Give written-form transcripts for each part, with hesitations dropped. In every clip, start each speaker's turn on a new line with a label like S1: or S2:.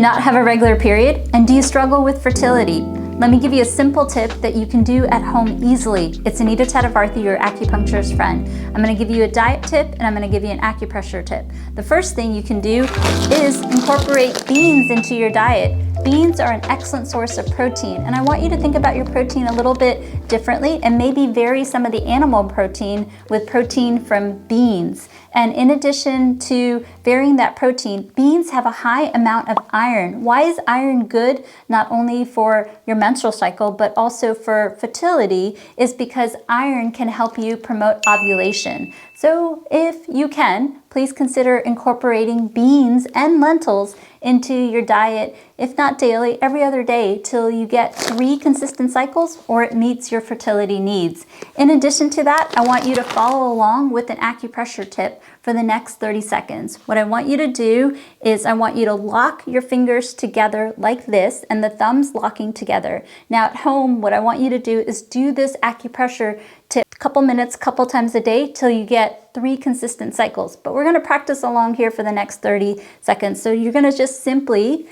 S1: not have a regular period? And do you struggle with fertility? Let me give you a simple tip that you can do at home easily. It's Anita Tadavarthy, your acupuncturist friend. I'm going to give you a diet tip and I'm going to give you an acupressure tip. The first thing you can do is incorporate beans into your diet. Beans are an excellent source of protein, and I want you to think about your protein a little bit differently and maybe vary some of the animal protein with protein from beans. And in addition to varying that protein, beans have a high amount of iron. Why is iron good not only for your menstrual cycle but also for fertility? Is because iron can help you promote ovulation. So if you can, please consider incorporating beans and lentils into your diet, if not daily, every other day till you get 3 consistent cycles or it meets your fertility needs. In addition to that, I want you to follow along with an acupressure tip for the next 30 seconds. What I want you to do is I want you to lock your fingers together like this and the thumbs locking together. Now at home, what I want you to do is do this acupressure tip a couple minutes, couple times a day till you get 3 consistent cycles. But we're gonna practice along here for the next 30 seconds. So you're gonna just simply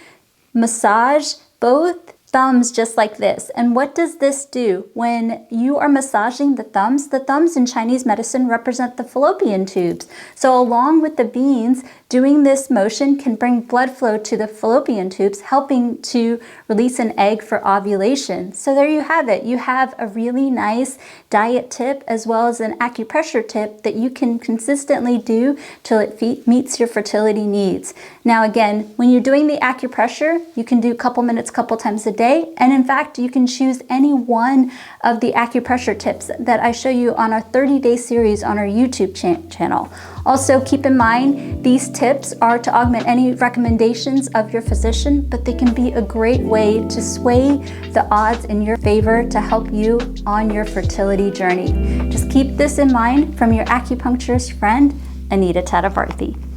S1: massage both thumbs just like this. And what does this do? When you are massaging the thumbs in Chinese medicine represent the fallopian tubes. So along with the beans, doing this motion can bring blood flow to the fallopian tubes, helping to release an egg for ovulation. So there you have it. You have a really nice diet tip as well as an acupressure tip that you can consistently do till it meets your fertility needs. Now again, when you're doing the acupressure, you can do a couple minutes, couple times a day. And in fact, you can choose any one of the acupressure tips that I show you on our 30-day series on our YouTube channel. Also, keep in mind, these tips are to augment any recommendations of your physician, but they can be a great way to sway the odds in your favor to help you on your fertility journey. Just keep this in mind from your acupuncturist friend, Anita Tadavarthy.